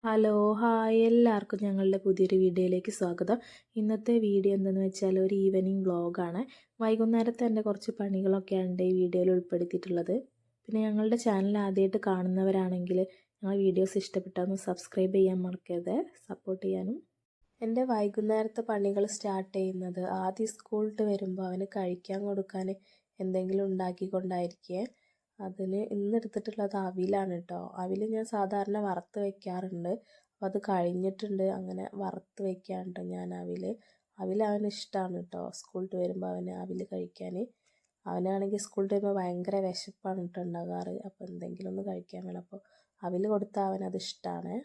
Hello hi എല്ലാവർക്കും ഞങ്ങളുടെ പുതിയൊരു വീഡിയോയിലേക്ക് സ്വാഗതം. ഇന്നത്തെ വീഡിയോ എന്തെന്ന് വെച്ചാൽ ഒരു ഈവനിങ് വ്ളോഗാണ്. വൈകുന്നേരത്തെ എൻ്റെ കുറച്ച് പണികളൊക്കെയാണ് ഈ വീഡിയോയിൽ ഉൾപ്പെടുത്തിയിട്ടുള്ളത്. പിന്നെ ഞങ്ങളുടെ ചാനൽ ആദ്യമായിട്ട് കാണുന്നവരാണെങ്കിൽ ഞങ്ങളുടെ വീഡിയോസ് ഇഷ്ടപ്പെട്ടാൽ സബ്സ്ക്രൈബ് ചെയ്യാൻ മറക്കരുത്, സപ്പോർട്ട് ചെയ്യാനും. എൻ്റെ വൈകുന്നേരത്തെ പണികൾ സ്റ്റാർട്ട് ചെയ്യുന്നത് ആദ്യം സ്കൂളിട്ട് വരുമ്പോൾ അവന് കഴിക്കാൻ കൊടുക്കാൻ എന്തെങ്കിലും ഉണ്ടാക്കിക്കൊണ്ടായിരിക്കേ. അതിന് ഇന്നെടുത്തിട്ടുള്ളത് അവിലാണ് കേട്ടോ. അവിൽ ഞാൻ സാധാരണ വറുത്ത് വയ്ക്കാറുണ്ട്. അപ്പോൾ അത് കഴിഞ്ഞിട്ടുണ്ട്, അങ്ങനെ വറുത്ത് വയ്ക്കാറുണ്ട് ഞാൻ അവിൽ അവന് ഇഷ്ടമാണ് കേട്ടോ. സ്കൂളിട്ട് വരുമ്പോൾ അവന് അവിൽ കഴിക്കാൻ. അവനാണെങ്കിൽ സ്കൂളിട്ട് വരുമ്പോൾ ഭയങ്കര വിശപ്പാണ് കേട്ടോ ഉണ്ടാകാറ്. അപ്പോൾ എന്തെങ്കിലും ഒന്ന് കഴിക്കാൻ വേണം. അപ്പോൾ അവിൽ കൊടുത്താൽ അവനത് ഇഷ്ടമാണ്.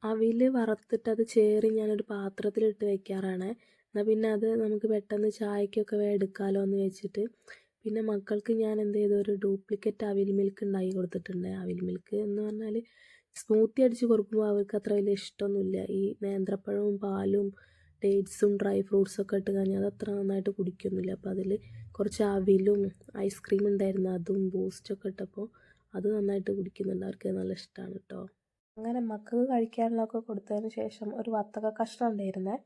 അവിൽ വറുത്തിട്ട് അത് ചേറി ഞാനൊരു പാത്രത്തിലിട്ട് വയ്ക്കാറാണ്. എന്നാൽ പിന്നെ അത് നമുക്ക് പെട്ടെന്ന് ചായക്കൊക്കെ എടുക്കാമല്ലോ എന്ന് വെച്ചിട്ട്. പിന്നെ മക്കൾക്ക് ഞാൻ എന്ത് ചെയ്തു, ഒരു ഡ്യൂപ്ലിക്കേറ്റ് അവിൽ മിൽക്ക് ഉണ്ടാക്കി കൊടുത്തിട്ടുണ്ട്. അവിൽ മിൽക്ക് എന്ന് പറഞ്ഞാൽ സ്മൂത്തി അടിച്ച് കൊടുക്കുമ്പോൾ അവർക്ക് അത്ര വലിയ ഇഷ്ടമൊന്നുമില്ല. ഈ നേന്ത്രപ്പഴവും പാലും ഡേറ്റ്സും ഡ്രൈ ഫ്രൂട്ട്സൊക്കെ ഇട്ട് കഴിഞ്ഞാൽ അത് അത്ര നന്നായിട്ട് കുടിക്കൊന്നുമില്ല. അപ്പോൾ അതിൽ കുറച്ച് അവിലും ഐസ്ക്രീം ഉണ്ടായിരുന്നു, അതും ബൂസ്റ്റൊക്കെ ഇട്ടപ്പോൾ അത് നന്നായിട്ട് കുടിക്കുന്നുണ്ട്. അവർക്ക് നല്ല ഇഷ്ടമാണ് കേട്ടോ. അങ്ങനെ മക്കൾക്ക് കഴിക്കാനുള്ളതൊക്കെ കൊടുത്തതിന് ശേഷം ഒരു വത്തക്ക കഷ്ണം ഉണ്ടായിരുന്നേ,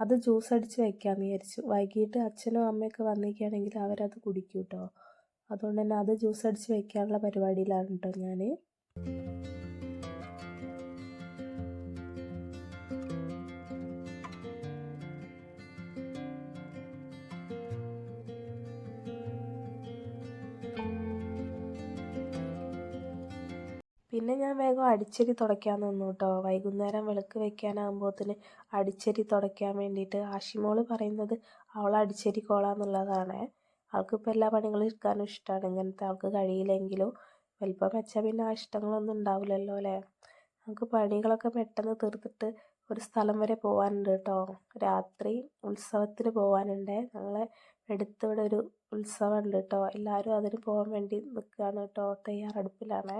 അത് ജ്യൂസ് അടിച്ച് വെക്കാമെന്ന് വിചാരിച്ചു. വൈകിട്ട് അച്ഛനും അമ്മയൊക്കെ വന്നിരിക്കുകയാണെങ്കിൽ അവരത് കുടിക്കും കേട്ടോ. അതുകൊണ്ട് തന്നെ അത് ജ്യൂസ് അടിച്ച് വെക്കാനുള്ള പരിപാടിയിലാണ് കേട്ടോ ഞാൻ. പിന്നെ ഞാൻ വേഗം അടിച്ചെരി തുടയ്ക്കാൻ നിന്നു കേട്ടോ. വൈകുന്നേരം വിളക്ക് വെക്കാനാകുമ്പോഴത്തേന് അടിച്ചെരി തുടയ്ക്കാൻ വേണ്ടിയിട്ട് ആഷിമോള് പറയുന്നത് അവൾ അടിച്ചെരിക്കോളാന്നുള്ളതാണ്. ആൾക്കിപ്പോൾ എല്ലാ പണികളും എടുക്കാനും ഇഷ്ടമാണ്. ഇങ്ങനത്തെ ആൾക്ക് കഴിയില്ലെങ്കിലും വലിപ്പം വെച്ചാൽ പിന്നെ ആ ഇഷ്ടങ്ങളൊന്നും ഉണ്ടാവില്ലല്ലോ അല്ലേ. നമുക്ക് പണികളൊക്കെ പെട്ടെന്ന് തീർത്തിട്ട് ഒരു സ്ഥലം വരെ പോകാനുണ്ട് കേട്ടോ. രാത്രി ഉത്സവത്തിന് പോകാനുണ്ട്. ഞങ്ങളെ അടുത്തിവിടെ ഒരു ഉത്സവം ഉണ്ട് കേട്ടോ. എല്ലാവരും അതിന് പോകാൻ വേണ്ടി നിൽക്കുകയാണ് കേട്ടോ, തയ്യാറെടുപ്പിലാണ്.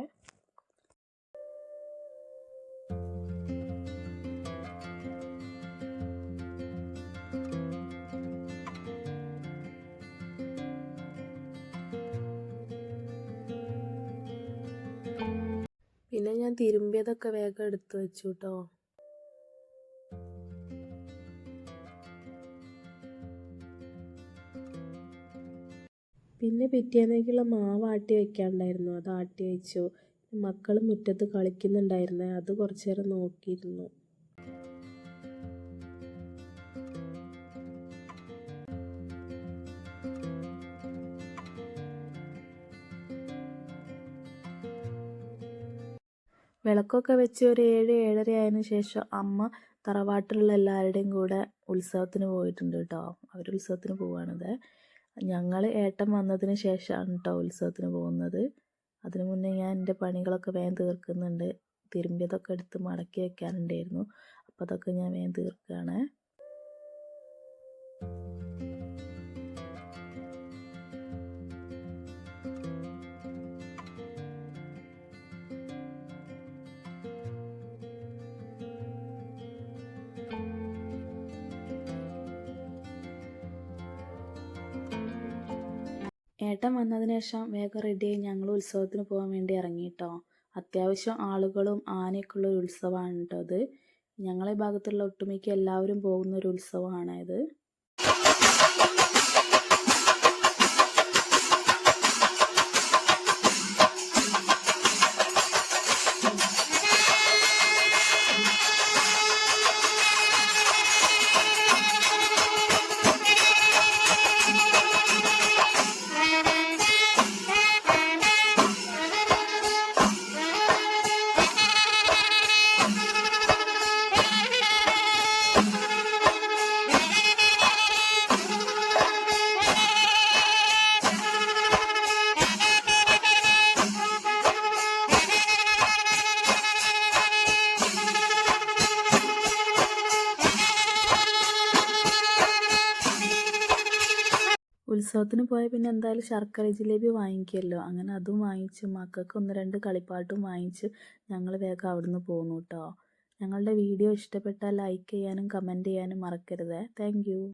പിന്നെ ഞാൻ തിരുമ്പിയതൊക്കെ വേഗം എടുത്തു വെച്ചു കേട്ടോ. പിന്നെ പിറ്റേന്നേക്കുള്ള മാവ് ആട്ടി വെക്കാനുണ്ടായിരുന്നു, അത് ആട്ടി വെച്ചു. മക്കൾ മുറ്റത്ത് കളിക്കുന്നുണ്ടായിരുന്നേ, അത് കുറച്ചു നേരം നോക്കിയിരുന്നു. വിളക്കൊക്കെ വെച്ച് ഒരു 7-7:30 ആയതിനു ശേഷം അമ്മ തറവാട്ടിലുള്ള എല്ലാവരുടെയും കൂടെ ഉത്സവത്തിന് പോയിട്ടുണ്ട് കേട്ടോ. അവർ ഉത്സവത്തിന് പോവുകയാണത്. ഞങ്ങൾ ഏട്ടൻ വന്നതിന് ശേഷമാണ് കേട്ടോ ഉത്സവത്തിന് പോകുന്നത്. അതിനു മുന്നേ ഞാൻ എൻ്റെ പണികളൊക്കെ വേഗം തീർക്കുന്നുണ്ട്. തിരുമ്പിയതൊക്കെ എടുത്ത് മടക്കി വെക്കാനുണ്ടായിരുന്നു, അപ്പോൾ അതൊക്കെ ഞാൻ വേഗം തീർക്കുകയാണ്. ഏട്ടൻ വന്നതിന് ശേഷം വേഗം റെഡിയായി ഞങ്ങൾ ഉത്സവത്തിന് പോകാൻ വേണ്ടി ഇറങ്ങി കേട്ടോ. അത്യാവശ്യം ആളുകളും ആനയൊക്കെ ഉള്ള ഒരു ഉത്സവമാണ് കേട്ടോ അത്. ഞങ്ങളെ ഭാഗത്തുള്ള ഒട്ടുമിക്ക എല്ലാവരും പോകുന്ന ഒരു ഉത്സവമാണ് ഇത്. ഉത്സവത്തിന് പോയാൽ പിന്നെ എന്തായാലും ശർക്കര ജിലേബി വാങ്ങിക്കുമല്ലോ. അങ്ങനെ അതും വാങ്ങിച്ച് മക്കൾക്ക് 1-2 കളിപ്പാട്ടും വാങ്ങിച്ച് ഞങ്ങൾ വേഗം അവിടുന്ന് പോന്നു കേട്ടോ. ഞങ്ങളുടെ വീഡിയോ ഇഷ്ടപ്പെട്ടാൽ ലൈക്ക് ചെയ്യാനും കമൻറ്റ് ചെയ്യാനും മറക്കരുത്. Thank you.